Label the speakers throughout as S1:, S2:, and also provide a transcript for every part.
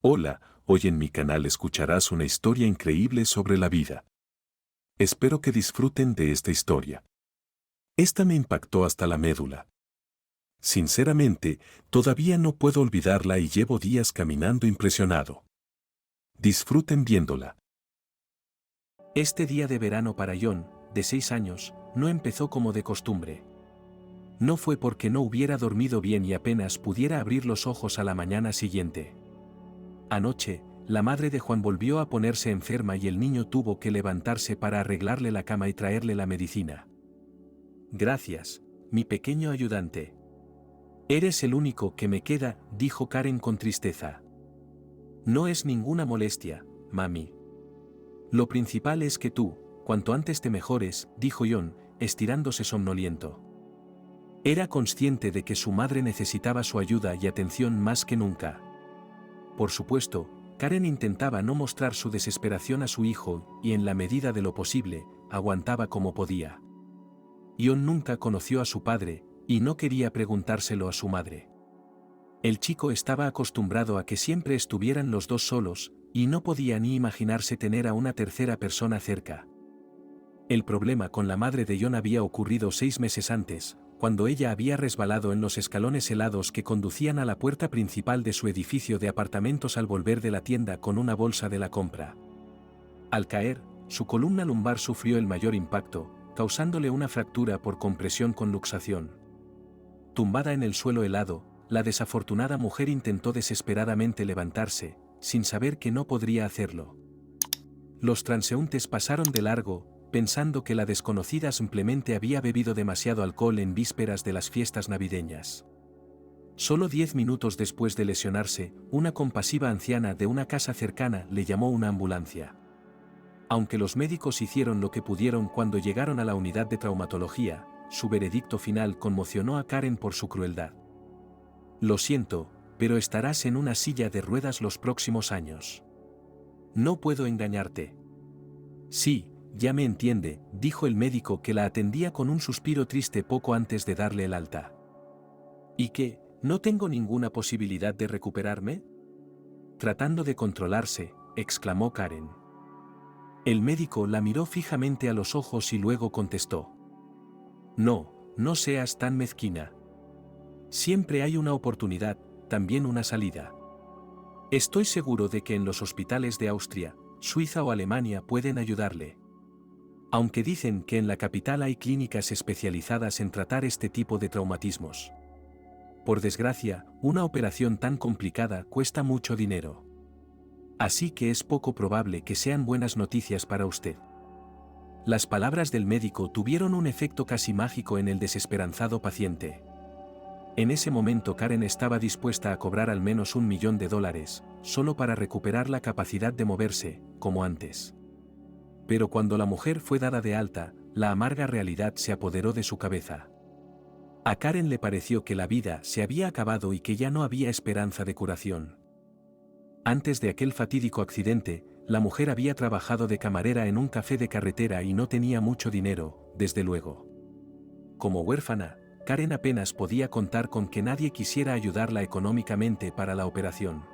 S1: Hola, hoy en mi canal escucharás una historia increíble sobre la vida. Espero que disfruten de esta historia. Esta me impactó hasta la médula. Sinceramente, todavía no puedo olvidarla y llevo días caminando impresionado. Disfruten viéndola.
S2: Este día de verano para John, de 6 años, no empezó como de costumbre. No fue porque no hubiera dormido bien y apenas pudiera abrir los ojos a la mañana siguiente. Anoche, la madre de Juan volvió a ponerse enferma y el niño tuvo que levantarse para arreglarle la cama y traerle la medicina. Gracias, mi pequeño ayudante. Eres el único que me queda, dijo Karen con tristeza. No es ninguna molestia, mami. Lo principal es que tú, cuanto antes te mejores, dijo John, estirándose somnoliento. Era consciente de que su madre necesitaba su ayuda y atención más que nunca. Por supuesto, Karen intentaba no mostrar su desesperación a su hijo y en la medida de lo posible, aguantaba como podía. John nunca conoció a su padre, y no quería preguntárselo a su madre. El chico estaba acostumbrado a que siempre estuvieran los dos solos, y no podía ni imaginarse tener a una tercera persona cerca. El problema con la madre de John había ocurrido 6 meses antes, cuando ella había resbalado en los escalones helados que conducían a la puerta principal de su edificio de apartamentos al volver de la tienda con una bolsa de la compra. Al caer, su columna lumbar sufrió el mayor impacto, causándole una fractura por compresión con luxación. Tumbada en el suelo helado, la desafortunada mujer intentó desesperadamente levantarse, sin saber que no podría hacerlo. Los transeúntes pasaron de largo, pensando que la desconocida simplemente había bebido demasiado alcohol en vísperas de las fiestas navideñas. Solo 10 minutos después de lesionarse, una compasiva anciana de una casa cercana le llamó una ambulancia. Aunque los médicos hicieron lo que pudieron cuando llegaron a la unidad de traumatología, su veredicto final conmocionó a Karen por su crueldad. Lo siento, pero estarás en una silla de ruedas los próximos años. No puedo engañarte. Sí, ya me entiende, dijo el médico que la atendía con un suspiro triste poco antes de darle el alta. ¿Y qué, no tengo ninguna posibilidad de recuperarme? Tratando de controlarse, exclamó Karen. El médico la miró fijamente a los ojos y luego contestó. No, no seas tan mezquina. Siempre hay una oportunidad, también una salida. Estoy seguro de que en los hospitales de Austria, Suiza o Alemania pueden ayudarle. Aunque dicen que en la capital hay clínicas especializadas en tratar este tipo de traumatismos. Por desgracia, una operación tan complicada cuesta mucho dinero. Así que es poco probable que sean buenas noticias para usted. Las palabras del médico tuvieron un efecto casi mágico en el desesperanzado paciente. En ese momento Karen estaba dispuesta a cobrar al menos $1.000.000, solo para recuperar la capacidad de moverse, como antes. Pero cuando la mujer fue dada de alta, la amarga realidad se apoderó de su cabeza. A Karen le pareció que la vida se había acabado y que ya no había esperanza de curación. Antes de aquel fatídico accidente, la mujer había trabajado de camarera en un café de carretera y no tenía mucho dinero, desde luego. Como huérfana, Karen apenas podía contar con que nadie quisiera ayudarla económicamente para la operación.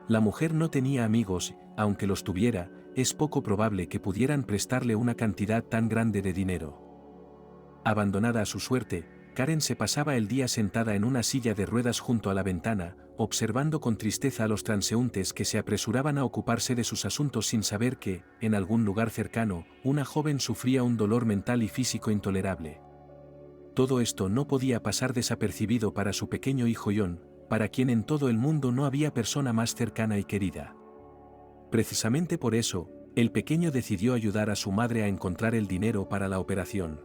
S2: La mujer no tenía amigos, aunque los tuviera, es poco probable que pudieran prestarle una cantidad tan grande de dinero. Abandonada a su suerte, Karen se pasaba el día sentada en una silla de ruedas junto a la ventana, observando con tristeza a los transeúntes que se apresuraban a ocuparse de sus asuntos sin saber que, en algún lugar cercano, una joven sufría un dolor mental y físico intolerable. Todo esto no podía pasar desapercibido para su pequeño hijo John, para quien en todo el mundo no había persona más cercana y querida. Precisamente por eso, el pequeño decidió ayudar a su madre a encontrar el dinero para la operación.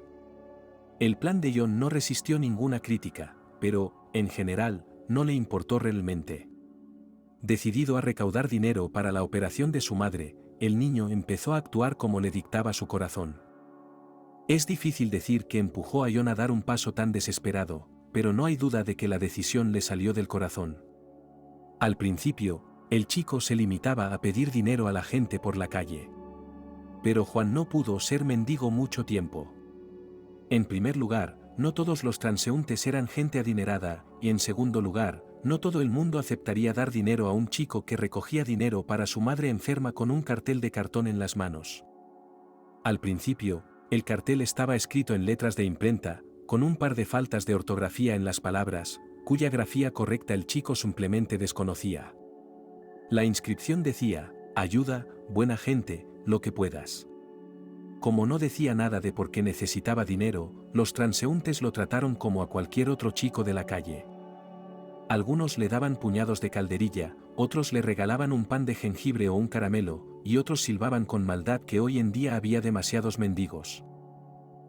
S2: El plan de John no resistió ninguna crítica, pero, en general, no le importó realmente. Decidido a recaudar dinero para la operación de su madre, el niño empezó a actuar como le dictaba su corazón. Es difícil decir que empujó a John a dar un paso tan desesperado, pero no hay duda de que la decisión le salió del corazón. Al principio, el chico se limitaba a pedir dinero a la gente por la calle. Pero Juan no pudo ser mendigo mucho tiempo. En primer lugar, no todos los transeúntes eran gente adinerada, y en segundo lugar, no todo el mundo aceptaría dar dinero a un chico que recogía dinero para su madre enferma con un cartel de cartón en las manos. Al principio, el cartel estaba escrito en letras de imprenta, con un par de faltas de ortografía en las palabras, cuya grafía correcta el chico simplemente desconocía. La inscripción decía: ayuda, buena gente, lo que puedas. Como no decía nada de por qué necesitaba dinero, los transeúntes lo trataron como a cualquier otro chico de la calle. Algunos le daban puñados de calderilla, otros le regalaban un pan de jengibre o un caramelo, y otros silbaban con maldad que hoy en día había demasiados mendigos.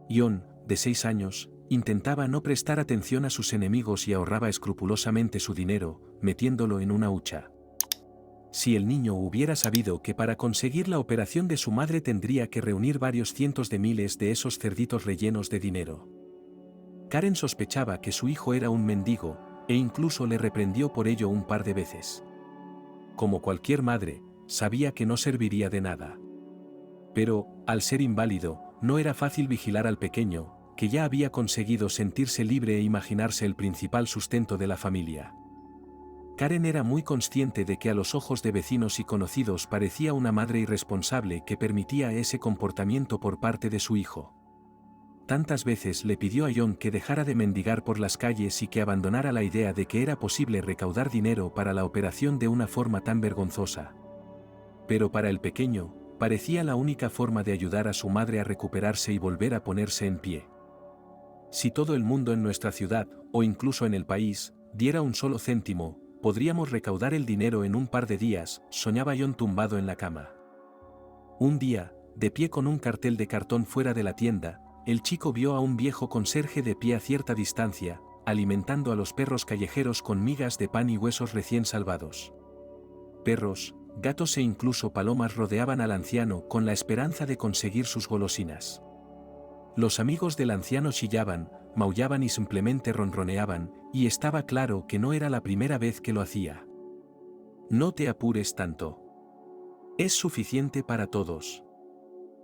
S2: Ion, de 6 años, intentaba no prestar atención a sus enemigos y ahorraba escrupulosamente su dinero, metiéndolo en una hucha. Si el niño hubiera sabido que para conseguir la operación de su madre tendría que reunir varios cientos de miles de esos cerditos rellenos de dinero. Karen sospechaba que su hijo era un mendigo, e incluso le reprendió por ello un par de veces. Como cualquier madre, sabía que no serviría de nada. Pero, al ser inválido, no era fácil vigilar al pequeño, que ya había conseguido sentirse libre e imaginarse el principal sustento de la familia. Karen era muy consciente de que a los ojos de vecinos y conocidos parecía una madre irresponsable que permitía ese comportamiento por parte de su hijo. Tantas veces le pidió a Ion que dejara de mendigar por las calles y que abandonara la idea de que era posible recaudar dinero para la operación de una forma tan vergonzosa. Pero para el pequeño, parecía la única forma de ayudar a su madre a recuperarse y volver a ponerse en pie. Si todo el mundo en nuestra ciudad, o incluso en el país, diera un solo céntimo, podríamos recaudar el dinero en un par de días, soñaba Ion tumbado en la cama. Un día, de pie con un cartel de cartón fuera de la tienda, el chico vio a un viejo conserje de pie a cierta distancia, alimentando a los perros callejeros con migas de pan y huesos recién salvados. Perros, gatos e incluso palomas rodeaban al anciano con la esperanza de conseguir sus golosinas. Los amigos del anciano chillaban, maullaban y simplemente ronroneaban, y estaba claro que no era la primera vez que lo hacía. No te apures tanto. Es suficiente para todos.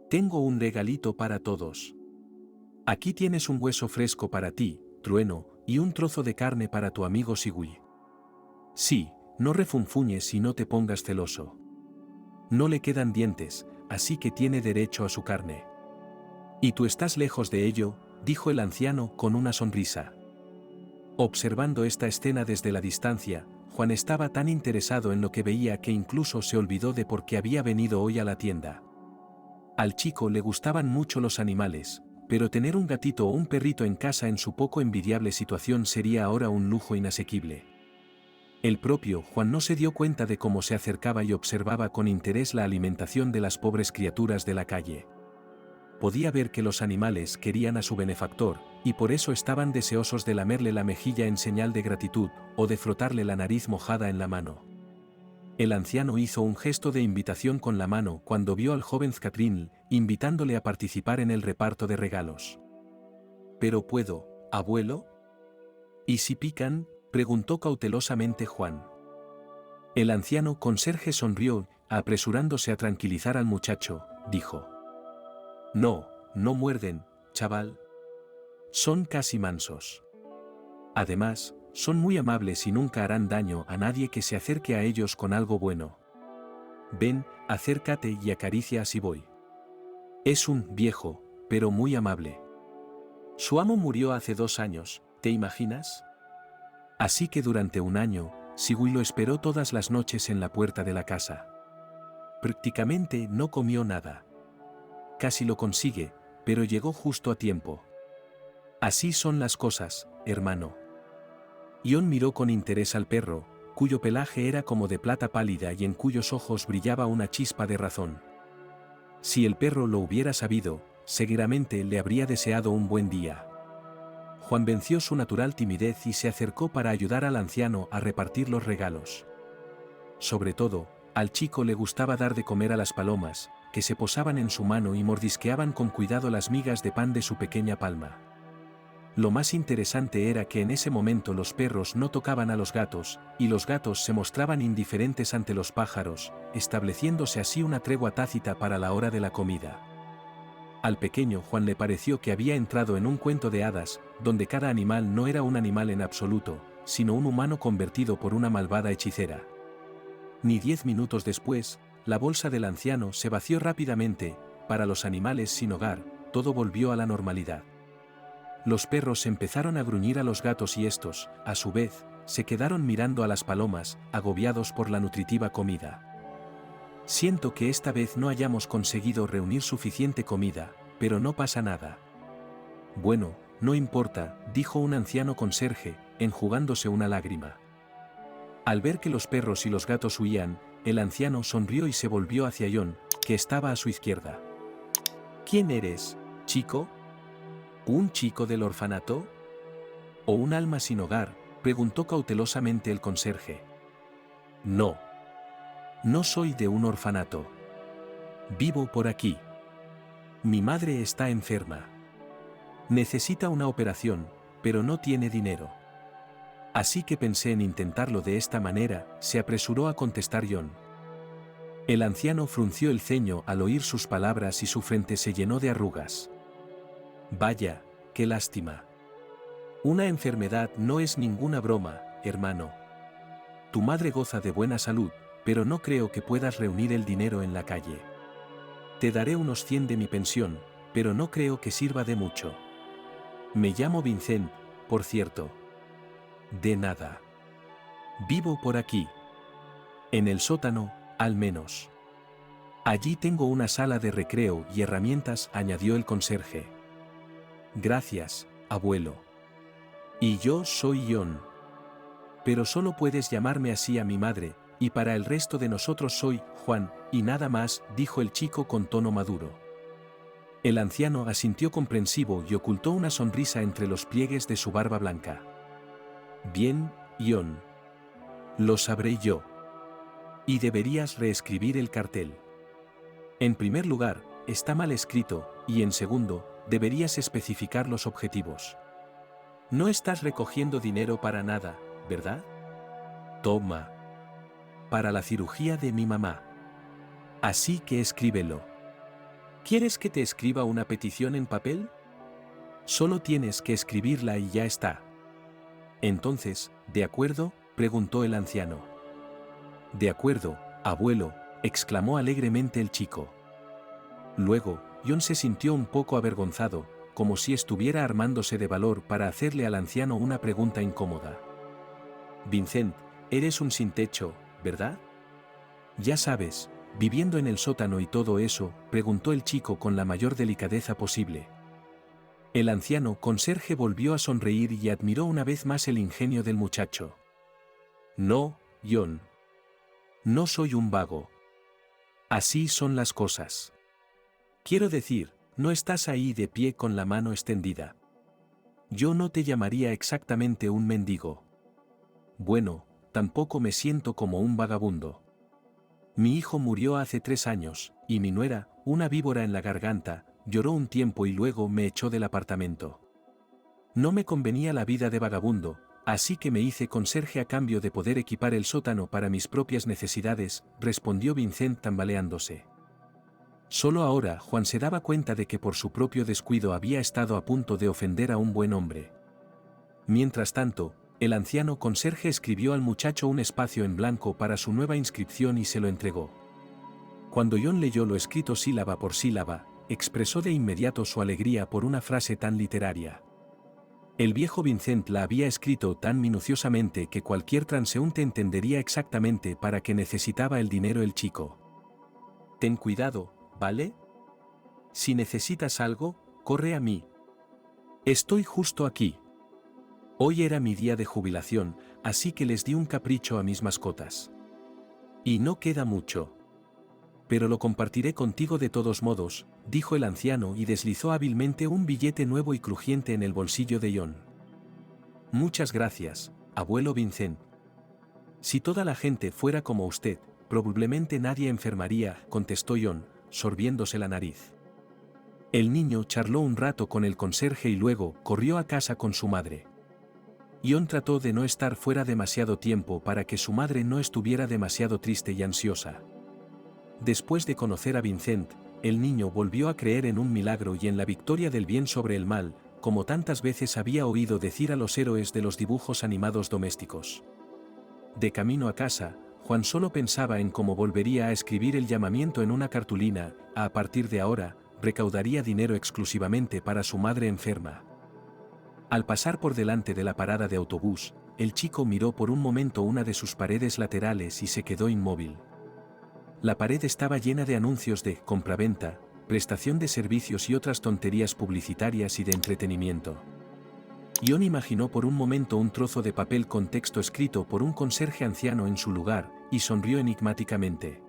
S2: Tengo un regalito para todos. Aquí tienes un hueso fresco para ti, Trueno, y un trozo de carne para tu amigo Sigui. Sí, no refunfuñes y no te pongas celoso. No le quedan dientes, así que tiene derecho a su carne. Y tú estás lejos de ello, dijo el anciano con una sonrisa. Observando esta escena desde la distancia, Juan estaba tan interesado en lo que veía que incluso se olvidó de por qué había venido hoy a la tienda. Al chico le gustaban mucho los animales, pero tener un gatito o un perrito en casa en su poco envidiable situación sería ahora un lujo inasequible. El propio Juan no se dio cuenta de cómo se acercaba y observaba con interés la alimentación de las pobres criaturas de la calle. Podía ver que los animales querían a su benefactor, y por eso estaban deseosos de lamerle la mejilla en señal de gratitud, o de frotarle la nariz mojada en la mano. El anciano hizo un gesto de invitación con la mano cuando vio al joven Catrín, invitándole a participar en el reparto de regalos. ¿Pero puedo, abuelo? ¿Y si pican?, preguntó cautelosamente Juan. El anciano conserje sonrió, apresurándose a tranquilizar al muchacho, dijo: No, no muerden, chaval. Son casi mansos. Además, son muy amables y nunca harán daño a nadie que se acerque a ellos con algo bueno. Ven, acércate y acaricia a Siboy. Es un viejo, pero muy amable. Su amo murió hace 2 años, ¿te imaginas? Así que durante 1 año, Sigui lo esperó todas las noches en la puerta de la casa. Prácticamente no comió nada. Casi lo consigue, pero llegó justo a tiempo. Así son las cosas, hermano. Ion miró con interés al perro, cuyo pelaje era como de plata pálida y en cuyos ojos brillaba una chispa de razón. Si el perro lo hubiera sabido, seguramente le habría deseado un buen día. Juan venció su natural timidez y se acercó para ayudar al anciano a repartir los regalos. Sobre todo, al chico le gustaba dar de comer a las palomas, que se posaban en su mano y mordisqueaban con cuidado las migas de pan de su pequeña palma. Lo más interesante era que en ese momento los perros no tocaban a los gatos, y los gatos se mostraban indiferentes ante los pájaros, estableciéndose así una tregua tácita para la hora de la comida. Al pequeño Juan le pareció que había entrado en un cuento de hadas, donde cada animal no era un animal en absoluto, sino un humano convertido por una malvada hechicera. Ni 10 minutos después, la bolsa del anciano se vació rápidamente. Para los animales sin hogar, todo volvió a la normalidad. Los perros empezaron a gruñir a los gatos y estos, a su vez, se quedaron mirando a las palomas, agobiados por la nutritiva comida. Siento que esta vez no hayamos conseguido reunir suficiente comida, pero no pasa nada. Bueno, no importa, dijo un anciano conserje, enjugándose una lágrima. Al ver que los perros y los gatos huían, el anciano sonrió y se volvió hacia John, que estaba a su izquierda. ¿Quién eres, chico? ¿Un chico del orfanato? ¿O un alma sin hogar?, preguntó cautelosamente el conserje. No. No soy de un orfanato. Vivo por aquí. Mi madre está enferma. Necesita una operación, pero no tiene dinero. Así que pensé en intentarlo de esta manera, se apresuró a contestar John. El anciano frunció el ceño al oír sus palabras y su frente se llenó de arrugas. Vaya, qué lástima. Una enfermedad no es ninguna broma, hermano. Tu madre goza de buena salud, pero no creo que puedas reunir el dinero en la calle. Te daré unos 100 de mi pensión, pero no creo que sirva de mucho. Me llamo Vincent, por cierto. De nada. Vivo por aquí. En el sótano, al menos. Allí tengo una sala de recreo y herramientas, añadió el conserje. Gracias, abuelo. Y yo soy John. Pero solo puedes llamarme así a mi madre, y para el resto de nosotros soy Juan, y nada más, dijo el chico con tono maduro. El anciano asintió comprensivo y ocultó una sonrisa entre los pliegues de su barba blanca. Bien, John. Lo sabré yo. Y deberías reescribir el cartel. En primer lugar, está mal escrito, y en segundo, deberías especificar los objetivos. No estás recogiendo dinero para nada, ¿verdad? Toma. Para la cirugía de mi mamá. Así que escríbelo. ¿Quieres que te escriba una petición en papel? Solo tienes que escribirla y ya está. Entonces, ¿de acuerdo?, preguntó el anciano. De acuerdo, abuelo, exclamó alegremente el chico. Luego, John se sintió un poco avergonzado, como si estuviera armándose de valor para hacerle al anciano una pregunta incómoda. Vincent, eres un sin techo, ¿verdad? Ya sabes, viviendo en el sótano y todo eso, preguntó el chico con la mayor delicadeza posible. El anciano conserje volvió a sonreír y admiró una vez más el ingenio del muchacho. No, John. No soy un vago. Así son las cosas. Quiero decir, no estás ahí de pie con la mano extendida. Yo no te llamaría exactamente un mendigo. Bueno, tampoco me siento como un vagabundo. Mi hijo murió hace 3 años, y mi nuera, una víbora en la garganta, lloró un tiempo y luego me echó del apartamento. No me convenía la vida de vagabundo, así que me hice conserje a cambio de poder equipar el sótano para mis propias necesidades, respondió Vincent tambaleándose. Solo ahora Juan se daba cuenta de que por su propio descuido había estado a punto de ofender a un buen hombre. Mientras tanto, el anciano conserje escribió al muchacho un espacio en blanco para su nueva inscripción y se lo entregó. Cuando John leyó lo escrito sílaba por sílaba, expresó de inmediato su alegría por una frase tan literaria. El viejo Vincent la había escrito tan minuciosamente que cualquier transeúnte entendería exactamente para qué necesitaba el dinero el chico. Ten cuidado, ¿vale? Si necesitas algo, corre a mí. Estoy justo aquí. Hoy era mi día de jubilación, así que les di un capricho a mis mascotas. Y no queda mucho. Pero lo compartiré contigo de todos modos, dijo el anciano y deslizó hábilmente un billete nuevo y crujiente en el bolsillo de John. Muchas gracias, abuelo Vincent. Si toda la gente fuera como usted, probablemente nadie enfermaría, contestó John, sorbiéndose la nariz. El niño charló un rato con el conserje y luego corrió a casa con su madre. John trató de no estar fuera demasiado tiempo para que su madre no estuviera demasiado triste y ansiosa. Después de conocer a Vincent, el niño volvió a creer en un milagro y en la victoria del bien sobre el mal, como tantas veces había oído decir a los héroes de los dibujos animados domésticos. De camino a casa, Juan solo pensaba en cómo volvería a escribir el llamamiento en una cartulina. A partir de ahora, recaudaría dinero exclusivamente para su madre enferma. Al pasar por delante de la parada de autobús, el chico miró por un momento una de sus paredes laterales y se quedó inmóvil. La pared estaba llena de anuncios de compraventa, prestación de servicios y otras tonterías publicitarias y de entretenimiento. John imaginó por un momento un trozo de papel con texto escrito por un conserje anciano en su lugar, y sonrió enigmáticamente.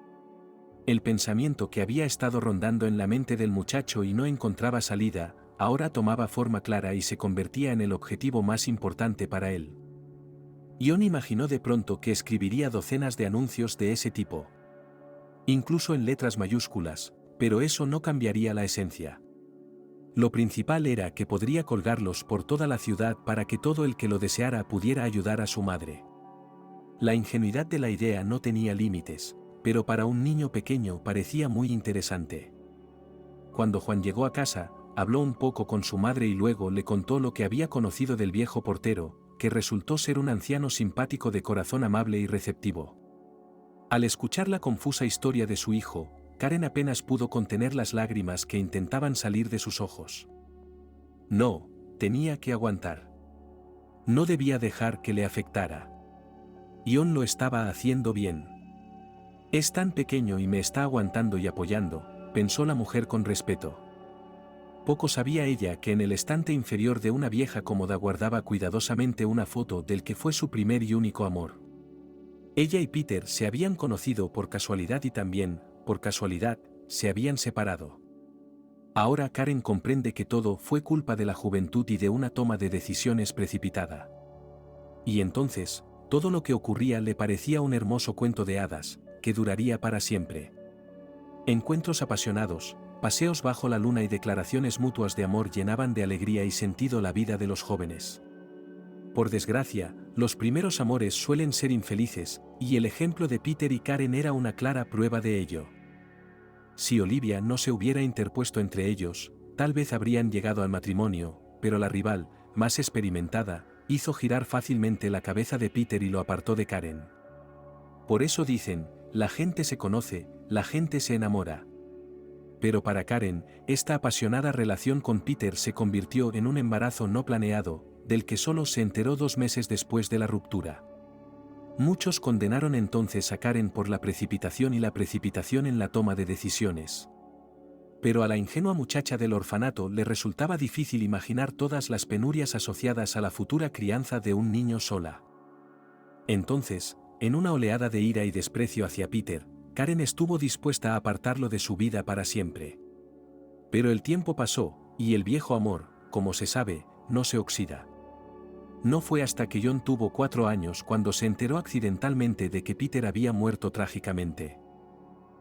S2: El pensamiento que había estado rondando en la mente del muchacho y no encontraba salida, ahora tomaba forma clara y se convertía en el objetivo más importante para él. John imaginó de pronto que escribiría docenas de anuncios de ese tipo. Incluso en letras mayúsculas, pero eso no cambiaría la esencia. Lo principal era que podría colgarlos por toda la ciudad para que todo el que lo deseara pudiera ayudar a su madre. La ingenuidad de la idea no tenía límites, pero para un niño pequeño parecía muy interesante. Cuando Juan llegó a casa, habló un poco con su madre y luego le contó lo que había conocido del viejo portero, que resultó ser un anciano simpático de corazón amable y receptivo. Al escuchar la confusa historia de su hijo, Karen apenas pudo contener las lágrimas que intentaban salir de sus ojos. No, tenía que aguantar. No debía dejar que le afectara. John lo estaba haciendo bien. Es tan pequeño y me está aguantando y apoyando, pensó la mujer con respeto. Poco sabía ella que en el estante inferior de una vieja cómoda guardaba cuidadosamente una foto del que fue su primer y único amor. Ella y Peter se habían conocido por casualidad y también, por casualidad, se habían separado. Ahora Karen comprende que todo fue culpa de la juventud y de una toma de decisiones precipitada. Y entonces, todo lo que ocurría le parecía un hermoso cuento de hadas, que duraría para siempre. Encuentros apasionados, paseos bajo la luna y declaraciones mutuas de amor llenaban de alegría y sentido la vida de los jóvenes. Por desgracia, los primeros amores suelen ser infelices, y el ejemplo de Peter y Karen era una clara prueba de ello. Si Olivia no se hubiera interpuesto entre ellos, tal vez habrían llegado al matrimonio, pero la rival, más experimentada, hizo girar fácilmente la cabeza de Peter y lo apartó de Karen. Por eso dicen, la gente se conoce, la gente se enamora. Pero para Karen, esta apasionada relación con Peter se convirtió en un embarazo no planeado, del que solo se enteró 2 meses después de la ruptura. Muchos condenaron entonces a Karen por la precipitación y la precipitación en la toma de decisiones. Pero a la ingenua muchacha del orfanato le resultaba difícil imaginar todas las penurias asociadas a la futura crianza de un niño sola. Entonces, en una oleada de ira y desprecio hacia Peter, Karen estuvo dispuesta a apartarlo de su vida para siempre. Pero el tiempo pasó, y el viejo amor, como se sabe, no se oxida. No fue hasta que John tuvo 4 años cuando se enteró accidentalmente de que Peter había muerto trágicamente.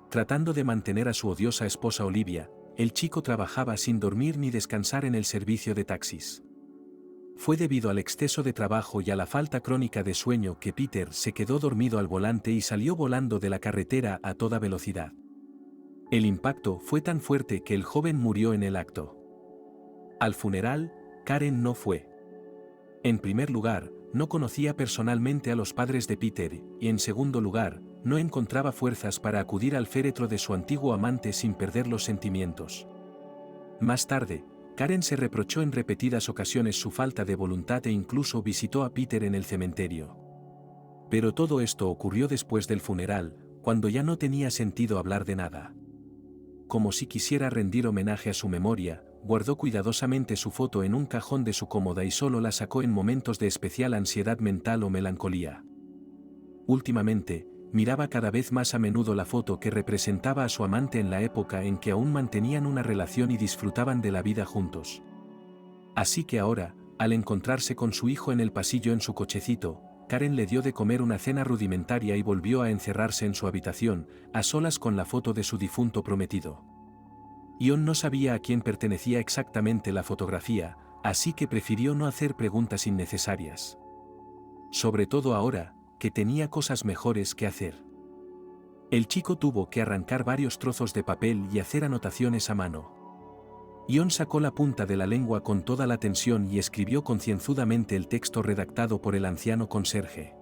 S2: Tratando de mantener a su odiosa esposa Olivia, el chico trabajaba sin dormir ni descansar en el servicio de taxis. Fue debido al exceso de trabajo y a la falta crónica de sueño que Peter se quedó dormido al volante y salió volando de la carretera a toda velocidad. El impacto fue tan fuerte que el joven murió en el acto. Al funeral, Karen no fue. En primer lugar, no conocía personalmente a los padres de Peter, y en segundo lugar, no encontraba fuerzas para acudir al féretro de su antiguo amante sin perder los sentimientos. Más tarde, Karen se reprochó en repetidas ocasiones su falta de voluntad e incluso visitó a Peter en el cementerio. Pero todo esto ocurrió después del funeral, cuando ya no tenía sentido hablar de nada. Como si quisiera rendir homenaje a su memoria, guardó cuidadosamente su foto en un cajón de su cómoda y solo la sacó en momentos de especial ansiedad mental o melancolía. Últimamente, miraba cada vez más a menudo la foto que representaba a su amante en la época en que aún mantenían una relación y disfrutaban de la vida juntos. Así que ahora, al encontrarse con su hijo en el pasillo en su cochecito, Karen le dio de comer una cena rudimentaria y volvió a encerrarse en su habitación, a solas con la foto de su difunto prometido. John no sabía a quién pertenecía exactamente la fotografía, así que prefirió no hacer preguntas innecesarias. Sobre todo ahora, que tenía cosas mejores que hacer. El chico tuvo que arrancar varios trozos de papel y hacer anotaciones a mano. Ion sacó la punta de la lengua con toda la tensión y escribió concienzudamente el texto redactado por el anciano conserje.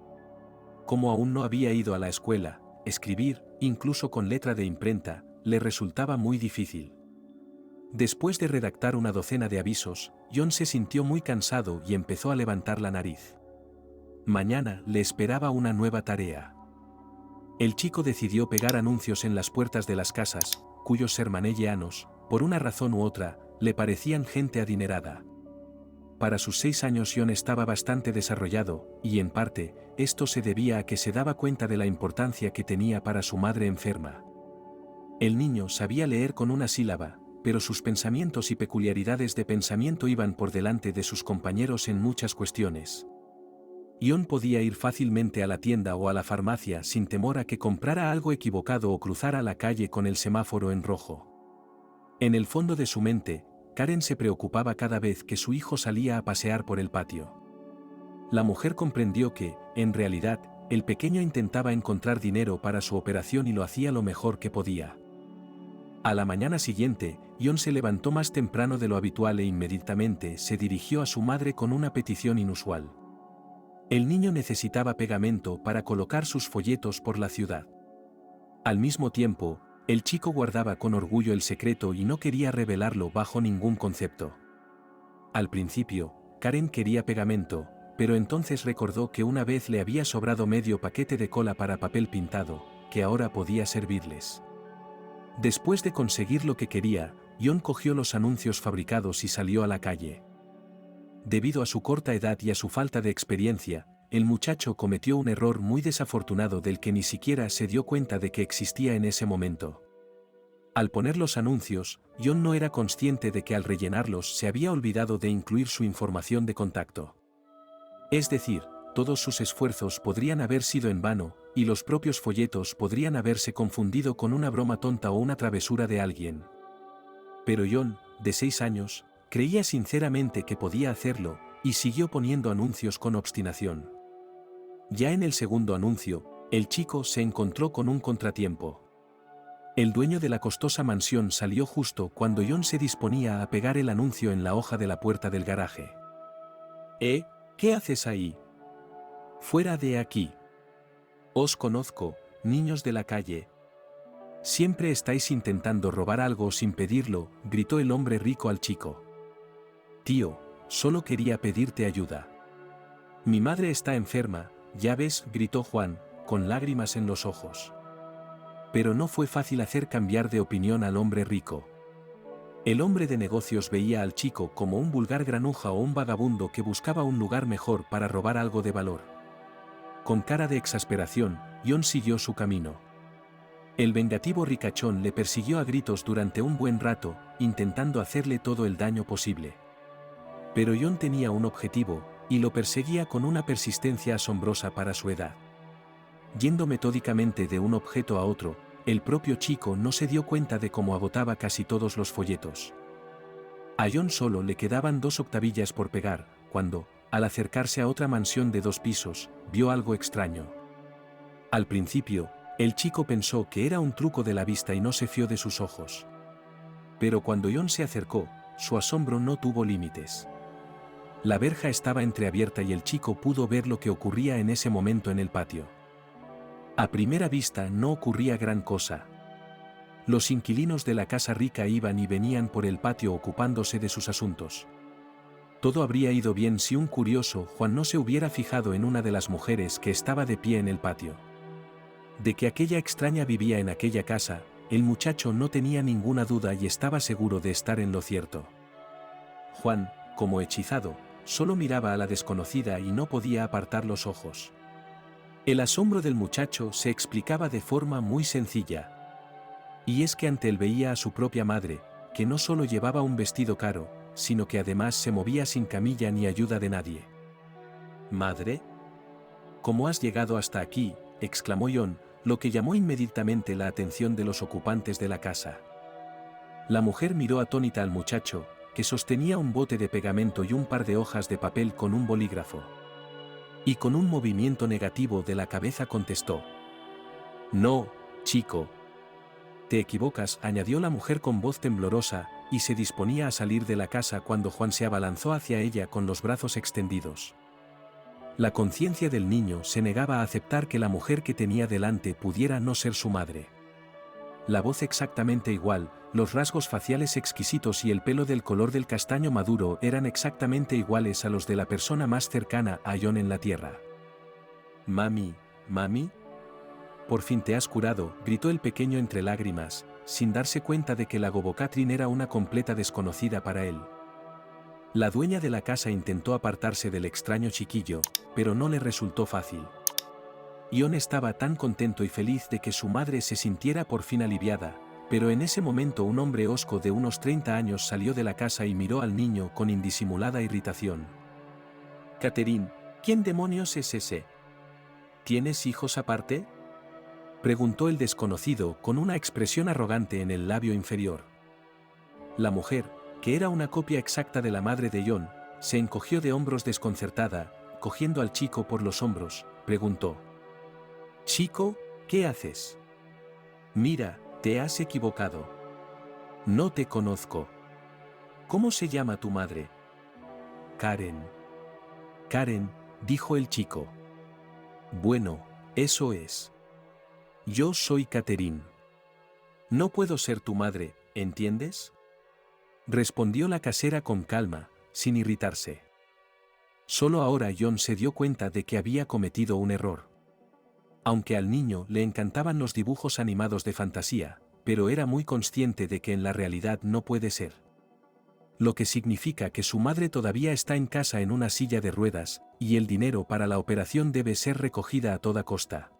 S2: Como aún no había ido a la escuela, escribir, incluso con letra de imprenta, le resultaba muy difícil. Después de redactar una docena de avisos, Ion se sintió muy cansado y empezó a levantar la nariz. Mañana le esperaba una nueva tarea. El chico decidió pegar anuncios en las puertas de las casas, cuyos sermanelleanos, por una razón u otra, le parecían gente adinerada. Para sus 6 años Ion estaba bastante desarrollado, y en parte, esto se debía a que se daba cuenta de la importancia que tenía para su madre enferma. El niño sabía leer con una sílaba, pero sus pensamientos y peculiaridades de pensamiento iban por delante de sus compañeros en muchas cuestiones. Ion podía ir fácilmente a la tienda o a la farmacia sin temor a que comprara algo equivocado o cruzara la calle con el semáforo en rojo. En el fondo de su mente, Karen se preocupaba cada vez que su hijo salía a pasear por el patio. La mujer comprendió que, en realidad, el pequeño intentaba encontrar dinero para su operación y lo hacía lo mejor que podía. A la mañana siguiente, Ion se levantó más temprano de lo habitual e inmediatamente se dirigió a su madre con una petición inusual. El niño necesitaba pegamento para colocar sus folletos por la ciudad. Al mismo tiempo, el chico guardaba con orgullo el secreto y no quería revelarlo bajo ningún concepto. Al principio, Karen quería pegamento, pero entonces recordó que una vez le había sobrado medio paquete de cola para papel pintado, que ahora podía servirles. Después de conseguir lo que quería, Ion cogió los anuncios fabricados y salió a la calle. Debido a su corta edad y a su falta de experiencia, el muchacho cometió un error muy desafortunado del que ni siquiera se dio cuenta de que existía en ese momento. Al poner los anuncios, Ion no era consciente de que al rellenarlos se había olvidado de incluir su información de contacto. Es decir, todos sus esfuerzos podrían haber sido en vano, y los propios folletos podrían haberse confundido con una broma tonta o una travesura de alguien. Pero Ion, de 6 años, creía sinceramente que podía hacerlo, y siguió poniendo anuncios con obstinación. Ya en el segundo anuncio, el chico se encontró con un contratiempo. El dueño de la costosa mansión salió justo cuando Ion se disponía a pegar el anuncio en la hoja de la puerta del garaje. ¿Qué haces ahí? Fuera de aquí. Os conozco, niños de la calle. Siempre estáis intentando robar algo sin pedirlo, gritó el hombre rico al chico. Tío, solo quería pedirte ayuda. Mi madre está enferma, ya ves, gritó Juan, con lágrimas en los ojos. Pero no fue fácil hacer cambiar de opinión al hombre rico. El hombre de negocios veía al chico como un vulgar granuja o un vagabundo que buscaba un lugar mejor para robar algo de valor. Con cara de exasperación, Ion siguió su camino. El vengativo ricachón le persiguió a gritos durante un buen rato, intentando hacerle todo el daño posible. Pero Ion tenía un objetivo, y lo perseguía con una persistencia asombrosa para su edad. Yendo metódicamente de un objeto a otro, el propio chico no se dio cuenta de cómo agotaba casi todos los folletos. A Ion solo le quedaban 2 octavillas por pegar, cuando, al acercarse a otra mansión de 2 pisos, vio algo extraño. Al principio, el chico pensó que era un truco de la vista y no se fió de sus ojos. Pero cuando Ion se acercó, su asombro no tuvo límites. La verja estaba entreabierta y el chico pudo ver lo que ocurría en ese momento en el patio. A primera vista no ocurría gran cosa. Los inquilinos de la casa rica iban y venían por el patio ocupándose de sus asuntos. Todo habría ido bien si un curioso Juan no se hubiera fijado en una de las mujeres que estaba de pie en el patio. De que aquella extraña vivía en aquella casa, el muchacho no tenía ninguna duda y estaba seguro de estar en lo cierto. Juan, como hechizado, solo miraba a la desconocida y no podía apartar los ojos. El asombro del muchacho se explicaba de forma muy sencilla. Y es que ante él veía a su propia madre, que no solo llevaba un vestido caro, sino que además se movía sin camilla ni ayuda de nadie. ¿Madre? ¿Cómo has llegado hasta aquí?, exclamó Ion, lo que llamó inmediatamente la atención de los ocupantes de la casa. La mujer miró atónita al muchacho, que sostenía un bote de pegamento y un par de hojas de papel con un bolígrafo. Y con un movimiento negativo de la cabeza contestó: No, chico. Te equivocas, añadió la mujer con voz temblorosa, y se disponía a salir de la casa cuando Juan se abalanzó hacia ella con los brazos extendidos. La conciencia del niño se negaba a aceptar que la mujer que tenía delante pudiera no ser su madre. La voz exactamente igual, los rasgos faciales exquisitos y el pelo del color del castaño maduro eran exactamente iguales a los de la persona más cercana a John en la tierra. «Mami, mami. Por fin te has curado», gritó el pequeño entre lágrimas, sin darse cuenta de que la Gobo Catherine era una completa desconocida para él. La dueña de la casa intentó apartarse del extraño chiquillo, pero no le resultó fácil. John estaba tan contento y feliz de que su madre se sintiera por fin aliviada, pero en ese momento un hombre hosco de unos 30 años salió de la casa y miró al niño con indisimulada irritación. «Catherine, ¿quién demonios es ese? ¿Tienes hijos aparte?», preguntó el desconocido con una expresión arrogante en el labio inferior. La mujer, que era una copia exacta de la madre de John, se encogió de hombros desconcertada, cogiendo al chico por los hombros, preguntó: «Chico, ¿qué haces? Mira, te has equivocado. No te conozco. ¿Cómo se llama tu madre?». «Karen». «Karen», dijo el chico. «Bueno, eso es. Yo soy Catherine. No puedo ser tu madre, ¿entiendes?», respondió la casera con calma, sin irritarse. Solo ahora John se dio cuenta de que había cometido un error. Aunque al niño le encantaban los dibujos animados de fantasía, pero era muy consciente de que en la realidad no puede ser. Lo que significa que su madre todavía está en casa en una silla de ruedas, y el dinero para la operación debe ser recogida a toda costa.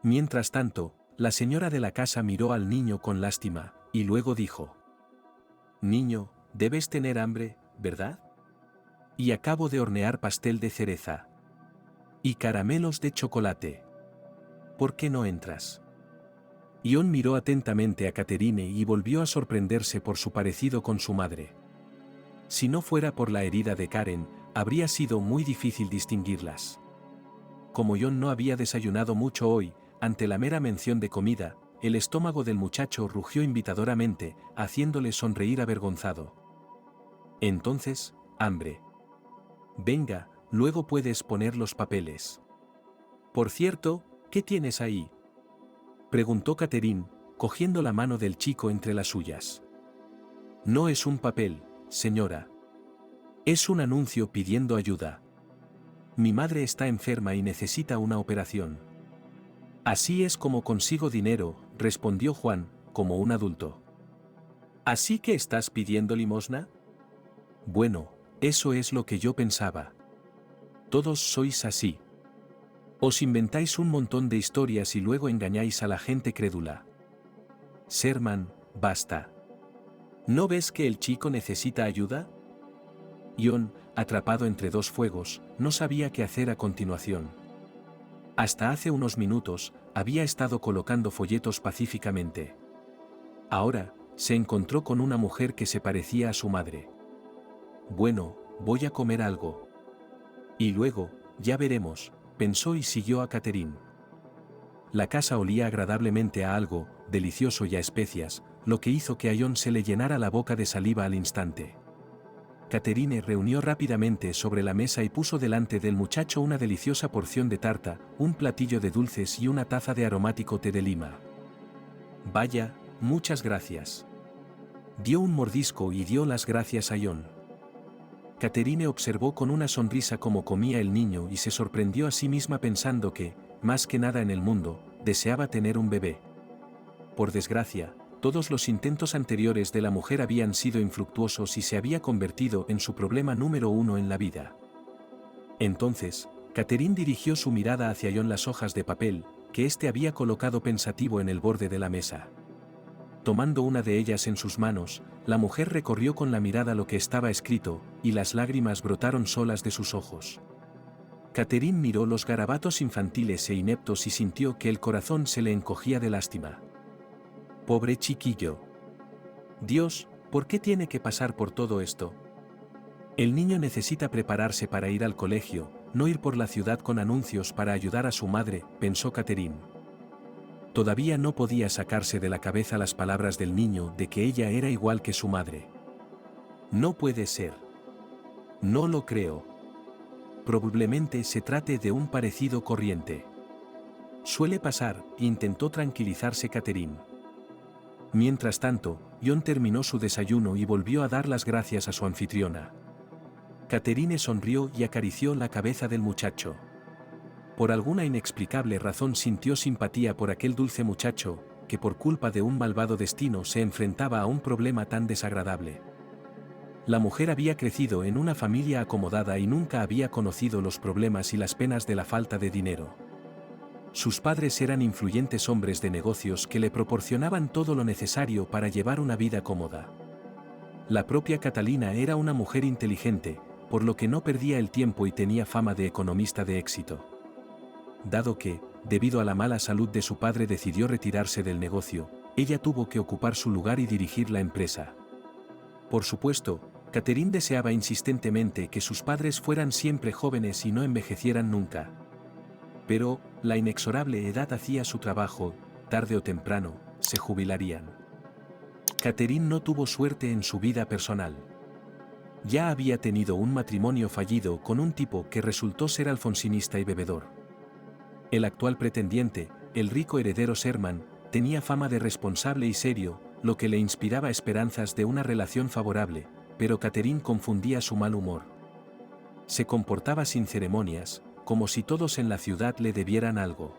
S2: Mientras tanto, la señora de la casa miró al niño con lástima, y luego dijo: «Niño, debes tener hambre, ¿verdad? Y acabo de hornear pastel de cereza. Y caramelos de chocolate. ¿Por qué no entras?». John miró atentamente a Catherine y volvió a sorprenderse por su parecido con su madre. Si no fuera por la herida de Karen, habría sido muy difícil distinguirlas. Como John no había desayunado mucho hoy, ante la mera mención de comida, el estómago del muchacho rugió invitadoramente, haciéndole sonreír avergonzado. «Entonces, hambre. Venga, luego puedes poner los papeles. Por cierto, ¿qué tienes ahí?», preguntó Catherine, cogiendo la mano del chico entre las suyas. «No es un papel, señora. Es un anuncio pidiendo ayuda. Mi madre está enferma y necesita una operación». «Así es como consigo dinero», respondió Juan, como un adulto. «¿Así que estás pidiendo limosna?». «Bueno, eso es lo que yo pensaba. Todos sois así. Os inventáis un montón de historias y luego engañáis a la gente crédula. Sherman, basta. ¿No ves que el chico necesita ayuda?». John, atrapado entre dos fuegos, no sabía qué hacer a continuación. Hasta hace unos minutos, había estado colocando folletos pacíficamente. Ahora, se encontró con una mujer que se parecía a su madre. «Bueno, voy a comer algo. Y luego, ya veremos», pensó y siguió a Catherine. La casa olía agradablemente a algo, delicioso y a especias, lo que hizo que a John se le llenara la boca de saliva al instante. Catherine reunió rápidamente sobre la mesa y puso delante del muchacho una deliciosa porción de tarta, un platillo de dulces y una taza de aromático té de lima. «Vaya, muchas gracias». Dio un mordisco y dio las gracias a John. Catherine observó con una sonrisa cómo comía el niño y se sorprendió a sí misma pensando que, más que nada en el mundo, deseaba tener un bebé. Por desgracia, todos los intentos anteriores de la mujer habían sido infructuosos y se había convertido en su problema número 1 en la vida. Entonces, Catherine dirigió su mirada hacia John las hojas de papel, que éste había colocado pensativo en el borde de la mesa. Tomando una de ellas en sus manos, la mujer recorrió con la mirada lo que estaba escrito, y las lágrimas brotaron solas de sus ojos. Catherine miró los garabatos infantiles e ineptos y sintió que el corazón se le encogía de lástima. Pobre chiquillo. Dios, ¿por qué tiene que pasar por todo esto? El niño necesita prepararse para ir al colegio, no ir por la ciudad con anuncios para ayudar a su madre, pensó Catherine. Todavía no podía sacarse de la cabeza las palabras del niño de que ella era igual que su madre. No puede ser. No lo creo. Probablemente se trate de un parecido corriente. Suele pasar, intentó tranquilizarse Catherine. Mientras tanto, John terminó su desayuno y volvió a dar las gracias a su anfitriona. Catherine sonrió y acarició la cabeza del muchacho. Por alguna inexplicable razón sintió simpatía por aquel dulce muchacho, que por culpa de un malvado destino se enfrentaba a un problema tan desagradable. La mujer había crecido en una familia acomodada y nunca había conocido los problemas y las penas de la falta de dinero. Sus padres eran influyentes hombres de negocios que le proporcionaban todo lo necesario para llevar una vida cómoda. La propia Catalina era una mujer inteligente, por lo que no perdía el tiempo y tenía fama de economista de éxito. Dado que, debido a la mala salud de su padre, decidió retirarse del negocio, ella tuvo que ocupar su lugar y dirigir la empresa. Por supuesto, Catherine deseaba insistentemente que sus padres fueran siempre jóvenes y no envejecieran nunca. Pero, la inexorable edad hacía su trabajo, tarde o temprano, se jubilarían. Catherine no tuvo suerte en su vida personal. Ya había tenido un matrimonio fallido con un tipo que resultó ser alfonsinista y bebedor. El actual pretendiente, el rico heredero Sherman, tenía fama de responsable y serio, lo que le inspiraba esperanzas de una relación favorable, pero Catherine confundía su mal humor. Se comportaba sin ceremonias, como si todos en la ciudad le debieran algo.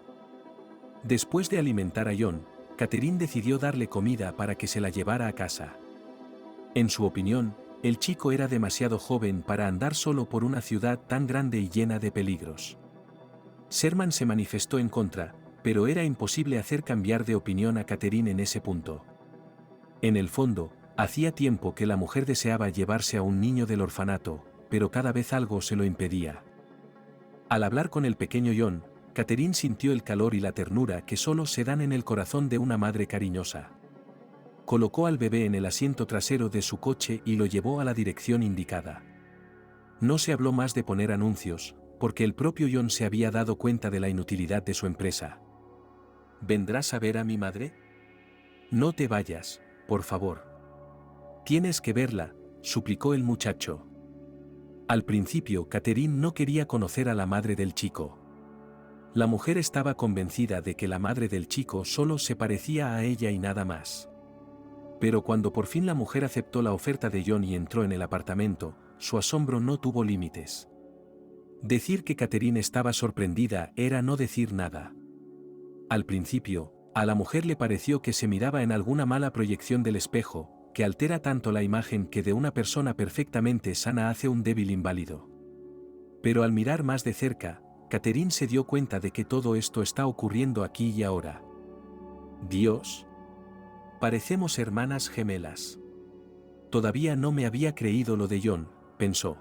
S2: Después de alimentar a John, Catherine decidió darle comida para que se la llevara a casa. En su opinión, el chico era demasiado joven para andar solo por una ciudad tan grande y llena de peligros. Sherman se manifestó en contra, pero era imposible hacer cambiar de opinión a Catherine en ese punto. En el fondo, hacía tiempo que la mujer deseaba llevarse a un niño del orfanato, pero cada vez algo se lo impedía. Al hablar con el pequeño John, Catherine sintió el calor y la ternura que solo se dan en el corazón de una madre cariñosa. Colocó al bebé en el asiento trasero de su coche y lo llevó a la dirección indicada. No se habló más de poner anuncios, porque el propio John se había dado cuenta de la inutilidad de su empresa. ¿Vendrás a ver a mi madre? No te vayas, por favor. Tienes que verla, suplicó el muchacho. Al principio, Catherine no quería conocer a la madre del chico. La mujer estaba convencida de que la madre del chico solo se parecía a ella y nada más. Pero cuando por fin la mujer aceptó la oferta de John y entró en el apartamento, su asombro no tuvo límites. Decir que Catherine estaba sorprendida era no decir nada. Al principio, a la mujer le pareció que se miraba en alguna mala proyección del espejo, que altera tanto la imagen que de una persona perfectamente sana hace un débil inválido. Pero al mirar más de cerca, Catherine se dio cuenta de que todo esto está ocurriendo aquí y ahora. Dios. Parecemos hermanas gemelas. Todavía no me había creído lo de John, pensó.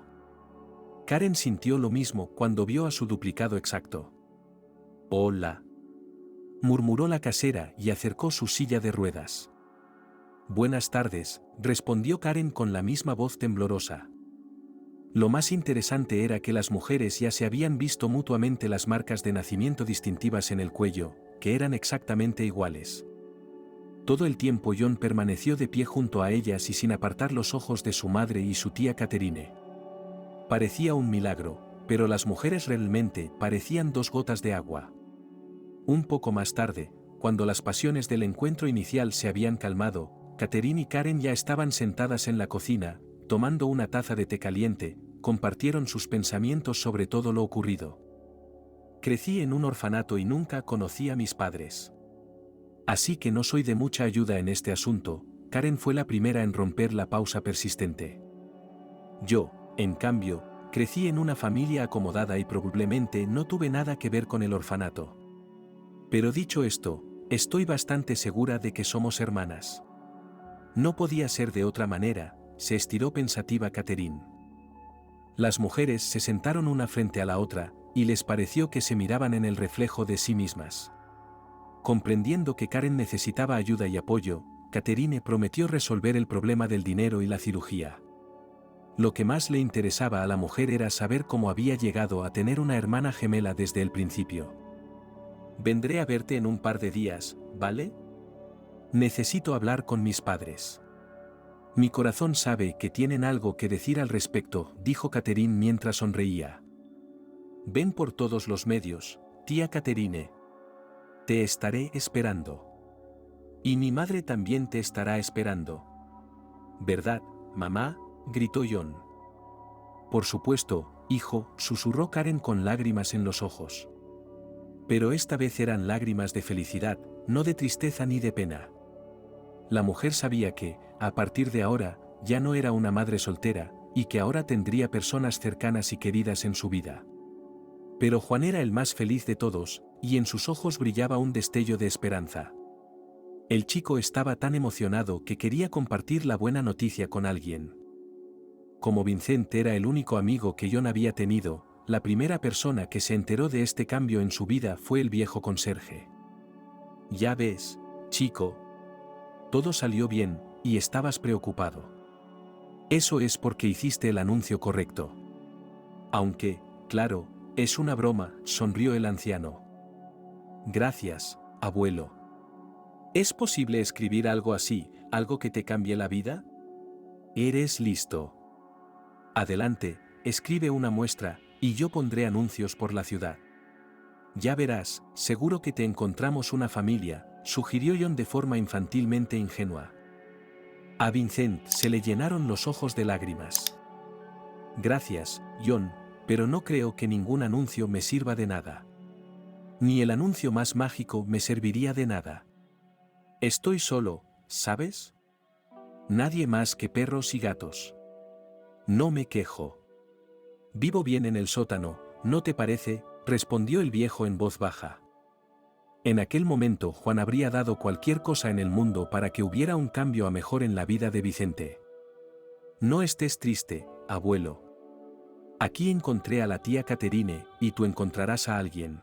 S2: Karen sintió lo mismo cuando vio a su duplicado exacto. Hola. Murmuró la casera y acercó su silla de ruedas. Buenas tardes, respondió Karen con la misma voz temblorosa. Lo más interesante era que las mujeres ya se habían visto mutuamente las marcas de nacimiento distintivas en el cuello, que eran exactamente iguales. Todo el tiempo John permaneció de pie junto a ellas y sin apartar los ojos de su madre y su tía Catherine. Parecía un milagro, pero las mujeres realmente parecían dos gotas de agua. Un poco más tarde, cuando las pasiones del encuentro inicial se habían calmado, Catherine y Karen ya estaban sentadas en la cocina, tomando una taza de té caliente, compartieron sus pensamientos sobre todo lo ocurrido. Crecí en un orfanato y nunca conocí a mis padres. Así que no soy de mucha ayuda en este asunto. Karen fue la primera en romper la pausa persistente. Yo, en cambio, crecí en una familia acomodada y probablemente no tuve nada que ver con el orfanato. Pero dicho esto, estoy bastante segura de que somos hermanas. No podía ser de otra manera, se estiró pensativa Catherine. Las mujeres se sentaron una frente a la otra, y les pareció que se miraban en el reflejo de sí mismas. Comprendiendo que Karen necesitaba ayuda y apoyo, Catherine prometió resolver el problema del dinero y la cirugía. Lo que más le interesaba a la mujer era saber cómo había llegado a tener una hermana gemela desde el principio. Vendré a verte en un par de días, ¿vale? Necesito hablar con mis padres. Mi corazón sabe que tienen algo que decir al respecto, dijo Catherine mientras sonreía. Ven por todos los medios, tía Catherine. Te estaré esperando. Y mi madre también te estará esperando. ¿Verdad, mamá?, gritó John. Por supuesto, hijo, susurró Karen con lágrimas en los ojos. Pero esta vez eran lágrimas de felicidad, no de tristeza ni de pena. La mujer sabía que, a partir de ahora, ya no era una madre soltera, y que ahora tendría personas cercanas y queridas en su vida. Pero Juan era el más feliz de todos, y en sus ojos brillaba un destello de esperanza. El chico estaba tan emocionado que quería compartir la buena noticia con alguien. Como Vincent era el único amigo que John había tenido, la primera persona que se enteró de este cambio en su vida fue el viejo conserje. Ya ves, chico. Todo salió bien, y estabas preocupado. Eso es porque hiciste el anuncio correcto. Aunque, claro, es una broma, sonrió el anciano. Gracias, abuelo. ¿Es posible escribir algo así, algo que te cambie la vida? Eres listo. Adelante, escribe una muestra, y yo pondré anuncios por la ciudad. Ya verás, seguro que te encontramos una familia, sugirió John de forma infantilmente ingenua. A Vincent se le llenaron los ojos de lágrimas. Gracias, John, pero no creo que ningún anuncio me sirva de nada. Ni el anuncio más mágico me serviría de nada. Estoy solo, ¿sabes? Nadie más que perros y gatos. No me quejo. Vivo bien en el sótano, ¿no te parece?, respondió el viejo en voz baja. En aquel momento Juan habría dado cualquier cosa en el mundo para que hubiera un cambio a mejor en la vida de Vicente. No estés triste, abuelo. Aquí encontré a la tía Catherine, y tú encontrarás a alguien.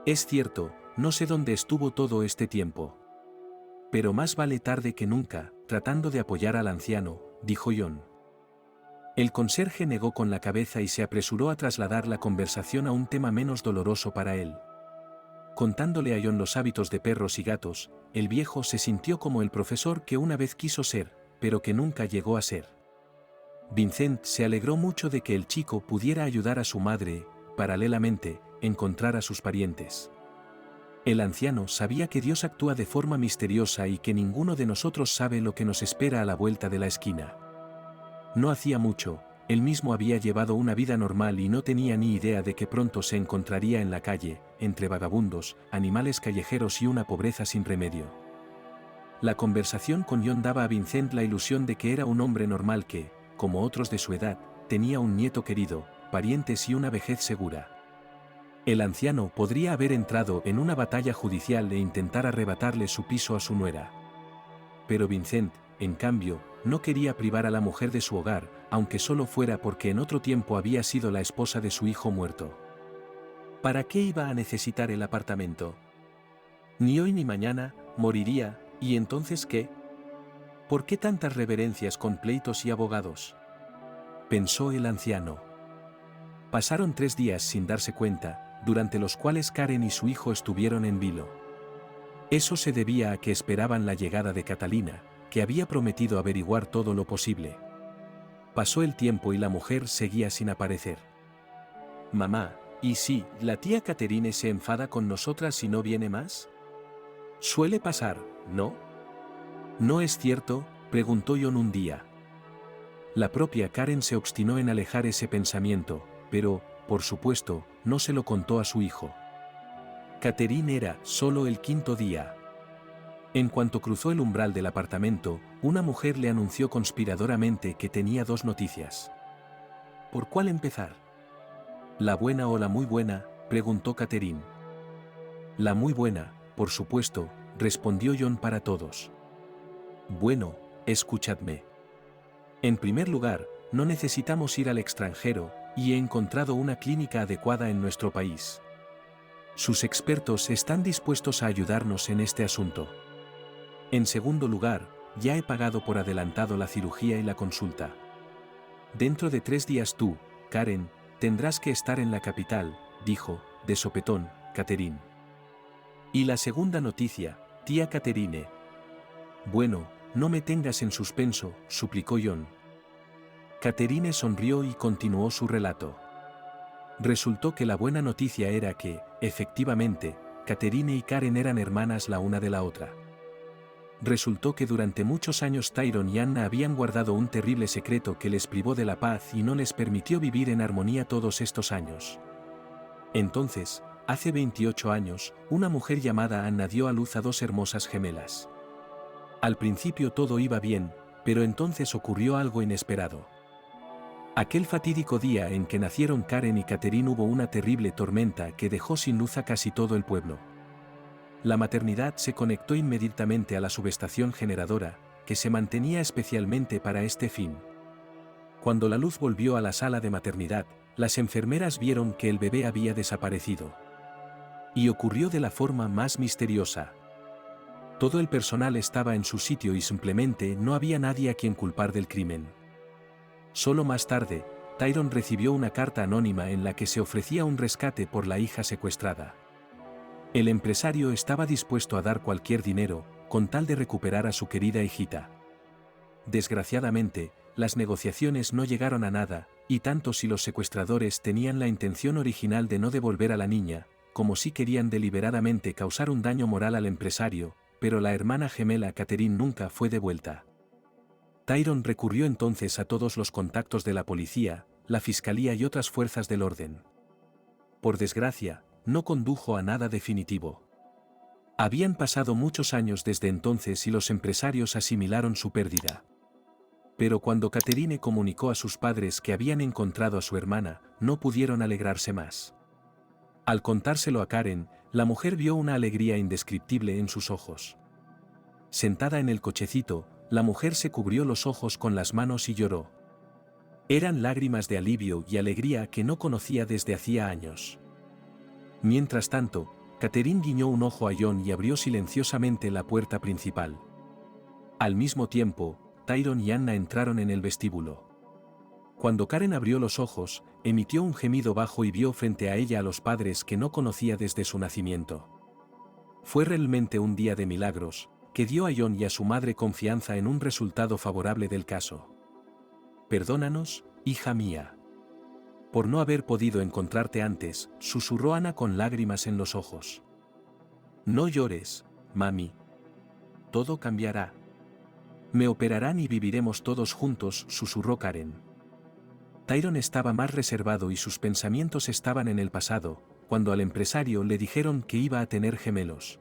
S2: Es cierto, no sé dónde estuvo todo este tiempo. Pero más vale tarde que nunca, tratando de apoyar al anciano, dijo John. El conserje negó con la cabeza y se apresuró a trasladar la conversación a un tema menos doloroso para él. Contándole a John los hábitos de perros y gatos, el viejo se sintió como el profesor que una vez quiso ser, pero que nunca llegó a ser. Vincent se alegró mucho de que el chico pudiera ayudar a su madre, paralelamente, encontrar a sus parientes. El anciano sabía que Dios actúa de forma misteriosa y que ninguno de nosotros sabe lo que nos espera a la vuelta de la esquina. No hacía mucho, él mismo había llevado una vida normal y no tenía ni idea de que pronto se encontraría en la calle, entre vagabundos, animales callejeros y una pobreza sin remedio. La conversación con John daba a Vincent la ilusión de que era un hombre normal que, como otros de su edad, tenía un nieto querido, parientes y una vejez segura. El anciano podría haber entrado en una batalla judicial e intentar arrebatarle su piso a su nuera. Pero Vincent, en cambio, no quería privar a la mujer de su hogar, aunque solo fuera porque en otro tiempo había sido la esposa de su hijo muerto. ¿Para qué iba a necesitar el apartamento? Ni hoy ni mañana, moriría, ¿y entonces qué? ¿Por qué tantas reverencias con pleitos y abogados? Pensó el anciano. Pasaron 3 días sin darse cuenta, durante los cuales Karen y su hijo estuvieron en vilo. Eso se debía a que esperaban la llegada de Catalina, que había prometido averiguar todo lo posible. Pasó el tiempo y la mujer seguía sin aparecer. Mamá, ¿y si la tía Catherine se enfada con nosotras si no viene más? Suele pasar, ¿no? ¿No es cierto?, preguntó John un día. La propia Karen se obstinó en alejar ese pensamiento, pero, por supuesto, no se lo contó a su hijo. Catherine era solo el 5.º día. En cuanto cruzó el umbral del apartamento, una mujer le anunció conspiradoramente que tenía 2 noticias. ¿Por cuál empezar? ¿La buena o la muy buena?, preguntó Catherine. La muy buena, por supuesto, respondió John para todos. Bueno, escuchadme. En primer lugar, no necesitamos ir al extranjero, y he encontrado una clínica adecuada en nuestro país. Sus expertos están dispuestos a ayudarnos en este asunto. En segundo lugar, ya he pagado por adelantado la cirugía y la consulta. Dentro de 3 días tú, Karen, tendrás que estar en la capital, dijo, de sopetón, Catherine. Y la segunda noticia, Tía Catherine. Bueno, no me tengas en suspenso, suplicó John. Catherine sonrió y continuó su relato. Resultó que la buena noticia era que, efectivamente, Catherine y Karen eran hermanas la una de la otra. Resultó que durante muchos años Tyrone y Anna habían guardado un terrible secreto que les privó de la paz y no les permitió vivir en armonía todos estos años. Entonces, hace 28 años, una mujer llamada Anna dio a luz a dos hermosas gemelas. Al principio todo iba bien, pero entonces ocurrió algo inesperado. Aquel fatídico día en que nacieron Karen y Catherine hubo una terrible tormenta que dejó sin luz a casi todo el pueblo. La maternidad se conectó inmediatamente a la subestación generadora, que se mantenía especialmente para este fin. Cuando la luz volvió a la sala de maternidad, las enfermeras vieron que el bebé había desaparecido. Y ocurrió de la forma más misteriosa. Todo el personal estaba en su sitio y simplemente no había nadie a quien culpar del crimen. Solo más tarde, Tyrone recibió una carta anónima en la que se ofrecía un rescate por la hija secuestrada. El empresario estaba dispuesto a dar cualquier dinero, con tal de recuperar a su querida hijita. Desgraciadamente, las negociaciones no llegaron a nada, y tanto si los secuestradores tenían la intención original de no devolver a la niña, como si querían deliberadamente causar un daño moral al empresario, pero la hermana gemela Catherine nunca fue devuelta. Tyrone recurrió entonces a todos los contactos de la policía, la fiscalía y otras fuerzas del orden. Por desgracia, no condujo a nada definitivo. Habían pasado muchos años desde entonces y los empresarios asimilaron su pérdida. Pero cuando Catherine comunicó a sus padres que habían encontrado a su hermana, no pudieron alegrarse más. Al contárselo a Karen, la mujer vio una alegría indescriptible en sus ojos. Sentada en el cochecito, la mujer se cubrió los ojos con las manos y lloró. Eran lágrimas de alivio y alegría que no conocía desde hacía años. Mientras tanto, Catherine guiñó un ojo a John y abrió silenciosamente la puerta principal. Al mismo tiempo, Tyrone y Anna entraron en el vestíbulo. Cuando Karen abrió los ojos, emitió un gemido bajo y vio frente a ella a los padres que no conocía desde su nacimiento. Fue realmente un día de milagros, que dio a John y a su madre confianza en un resultado favorable del caso. «Perdónanos, hija mía. Por no haber podido encontrarte antes», susurró Anna con lágrimas en los ojos. «No llores, mami. Todo cambiará. Me operarán y viviremos todos juntos», susurró Karen. Tyrone estaba más reservado y sus pensamientos estaban en el pasado, cuando al empresario le dijeron que iba a tener gemelos.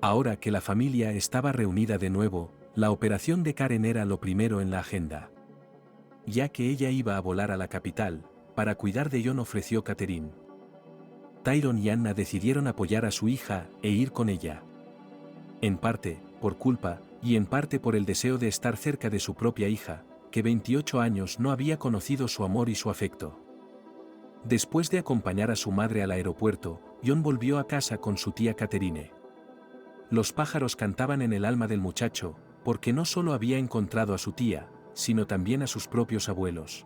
S2: Ahora que la familia estaba reunida de nuevo, la operación de Karen era lo primero en la agenda. Ya que ella iba a volar a la capital, para cuidar de John ofreció Catherine. Tyrone y Anna decidieron apoyar a su hija e ir con ella. En parte, por culpa, y en parte por el deseo de estar cerca de su propia hija, que 28 años no había conocido su amor y su afecto. Después de acompañar a su madre al aeropuerto, John volvió a casa con su tía Catherine. Los pájaros cantaban en el alma del muchacho, porque no solo había encontrado a su tía, sino también a sus propios abuelos.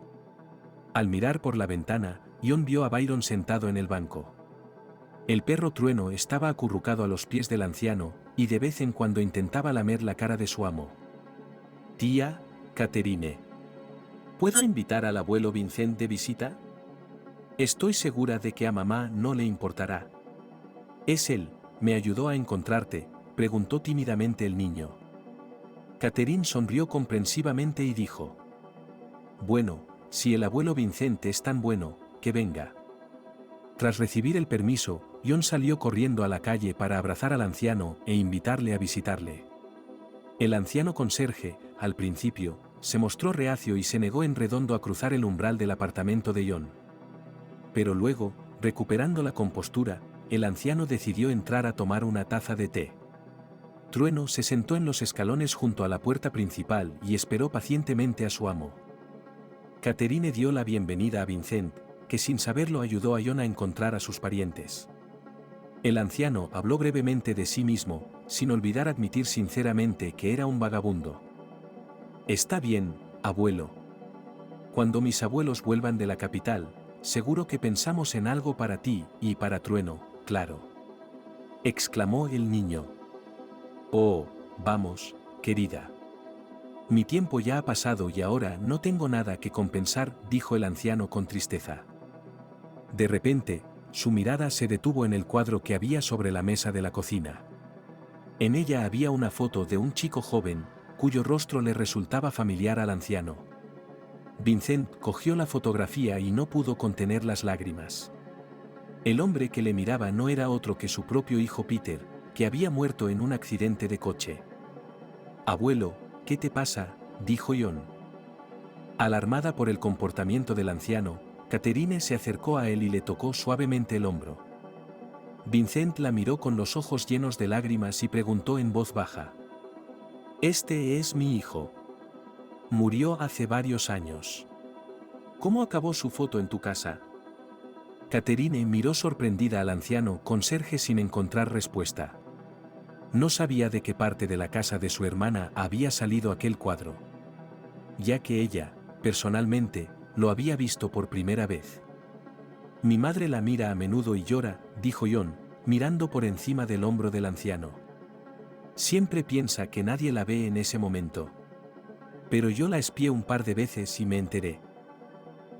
S2: Al mirar por la ventana, John vio a Byron sentado en el banco. El perro Trueno estaba acurrucado a los pies del anciano, y de vez en cuando intentaba lamer la cara de su amo. «Tía, Catherine. ¿Puedo invitar al abuelo Vincent de visita? Estoy segura de que a mamá no le importará». «Es él, me ayudó a encontrarte», preguntó tímidamente el niño. Catherine sonrió comprensivamente y dijo: «Bueno, si el abuelo Vincent es tan bueno, que venga». Tras recibir el permiso, John salió corriendo a la calle para abrazar al anciano e invitarle a visitarle. El anciano conserje, al principio, se mostró reacio y se negó en redondo a cruzar el umbral del apartamento de John. Pero luego, recuperando la compostura, el anciano decidió entrar a tomar una taza de té. Trueno se sentó en los escalones junto a la puerta principal y esperó pacientemente a su amo. Catherine dio la bienvenida a Vincent, que sin saberlo ayudó a John a encontrar a sus parientes. El anciano habló brevemente de sí mismo, sin olvidar admitir sinceramente que era un vagabundo. «Está bien, abuelo. Cuando mis abuelos vuelvan de la capital, seguro que pensamos en algo para ti y para Trueno, claro», exclamó el niño. Oh, vamos, querida. Mi tiempo ya ha pasado y ahora no tengo nada que compensar, dijo el anciano con tristeza. De repente, su mirada se detuvo en el cuadro que había sobre la mesa de la cocina. En ella había una foto de un chico joven, cuyo rostro le resultaba familiar al anciano. Vincent cogió la fotografía y no pudo contener las lágrimas. El hombre que le miraba no era otro que su propio hijo Peter, que había muerto en un accidente de coche. «Abuelo, ¿qué te pasa?», dijo John. Alarmada por el comportamiento del anciano, Catherine se acercó a él y le tocó suavemente el hombro. Vincent la miró con los ojos llenos de lágrimas y preguntó en voz baja. «Este es mi hijo. Murió hace varios años. ¿Cómo acabó su foto en tu casa?». Catherine miró sorprendida al anciano conserje sin encontrar respuesta. No sabía de qué parte de la casa de su hermana había salido aquel cuadro, ya que ella, personalmente, lo había visto por primera vez. «Mi madre la mira a menudo y llora», dijo John, mirando por encima del hombro del anciano. «Siempre piensa que nadie la ve en ese momento. Pero yo la espié un par de veces y me enteré».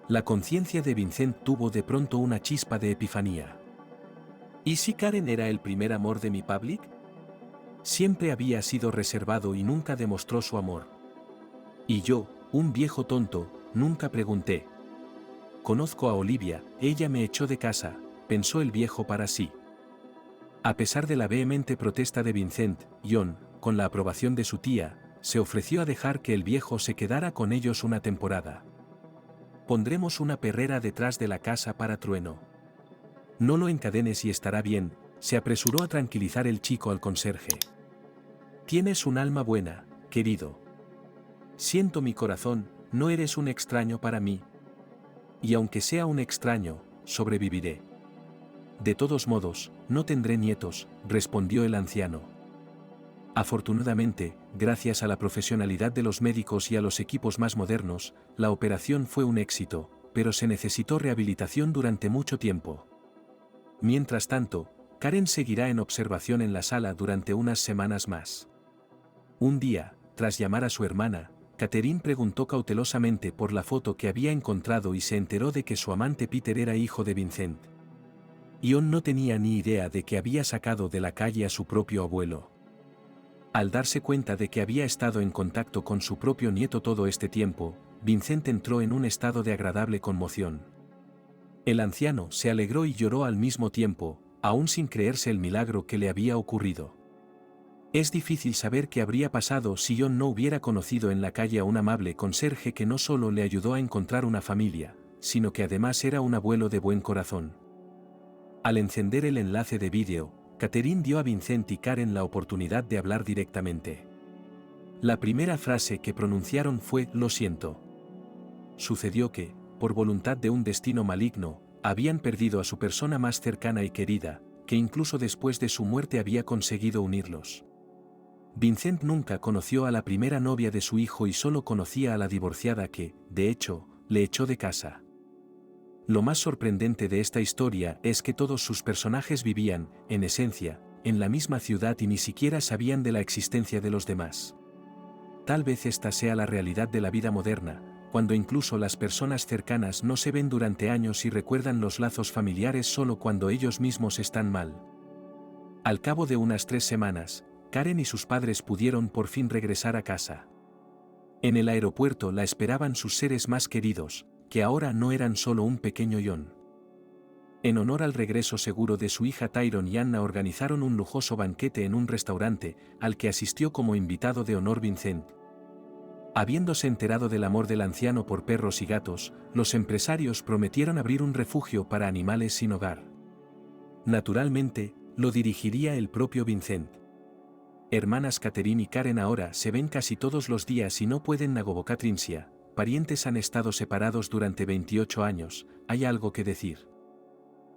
S2: La conciencia de Vincent tuvo de pronto una chispa de epifanía. ¿Y si Karen era el primer amor de mi public? Siempre había sido reservado y nunca demostró su amor. Y yo, un viejo tonto, nunca pregunté. «Conozco a Olivia, ella me echó de casa», pensó el viejo para sí. A pesar de la vehemente protesta de Vincent, John, con la aprobación de su tía, se ofreció a dejar que el viejo se quedara con ellos una temporada. «Pondremos una perrera detrás de la casa para Trueno. No lo encadenes y estará bien», se apresuró a tranquilizar el chico al conserje. «Tienes un alma buena, querido. Siento mi corazón, no eres un extraño para mí. Y aunque sea un extraño, sobreviviré». «De todos modos, no tendré nietos», respondió el anciano. Afortunadamente, gracias a la profesionalidad de los médicos y a los equipos más modernos, la operación fue un éxito, pero se necesitó rehabilitación durante mucho tiempo. Mientras tanto, Karen seguirá en observación en la sala durante unas semanas más. Un día, tras llamar a su hermana, Catherine preguntó cautelosamente por la foto que había encontrado y se enteró de que su amante Peter era hijo de Vincent. John no tenía ni idea de que había sacado de la calle a su propio abuelo. Al darse cuenta de que había estado en contacto con su propio nieto todo este tiempo, Vincent entró en un estado de agradable conmoción. El anciano se alegró y lloró al mismo tiempo, aún sin creerse el milagro que le había ocurrido. Es difícil saber qué habría pasado si John no hubiera conocido en la calle a un amable conserje que no solo le ayudó a encontrar una familia, sino que además era un abuelo de buen corazón. Al encender el enlace de vídeo, Catherine dio a Vincent y Karen la oportunidad de hablar directamente. La primera frase que pronunciaron fue «lo siento». Sucedió que, por voluntad de un destino maligno, habían perdido a su persona más cercana y querida, que incluso después de su muerte había conseguido unirlos. Vincent nunca conoció a la primera novia de su hijo y solo conocía a la divorciada que, de hecho, le echó de casa. Lo más sorprendente de esta historia es que todos sus personajes vivían, en esencia, en la misma ciudad y ni siquiera sabían de la existencia de los demás. Tal vez esta sea la realidad de la vida moderna, cuando incluso las personas cercanas no se ven durante años y recuerdan los lazos familiares solo cuando ellos mismos están mal. Al cabo de unas 3 semanas, Karen y sus padres pudieron por fin regresar a casa. En el aeropuerto la esperaban sus seres más queridos, que ahora no eran solo un pequeño John. En honor al regreso seguro de su hija Tyrone y Anna organizaron un lujoso banquete en un restaurante, al que asistió como invitado de honor Vincent. Habiéndose enterado del amor del anciano por perros y gatos, los empresarios prometieron abrir un refugio para animales sin hogar. Naturalmente, lo dirigiría el propio Vincent. Hermanas Catherine y Karen ahora se ven casi todos los días y no pueden Nagobokatrinsia, parientes han estado separados durante 28 años, hay algo que decir.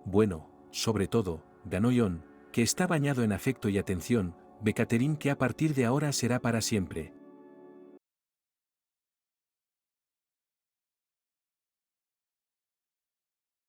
S2: Bueno, sobre todo, ganó John, que está bañado en afecto y atención, ve Catherine que a partir de ahora será para siempre,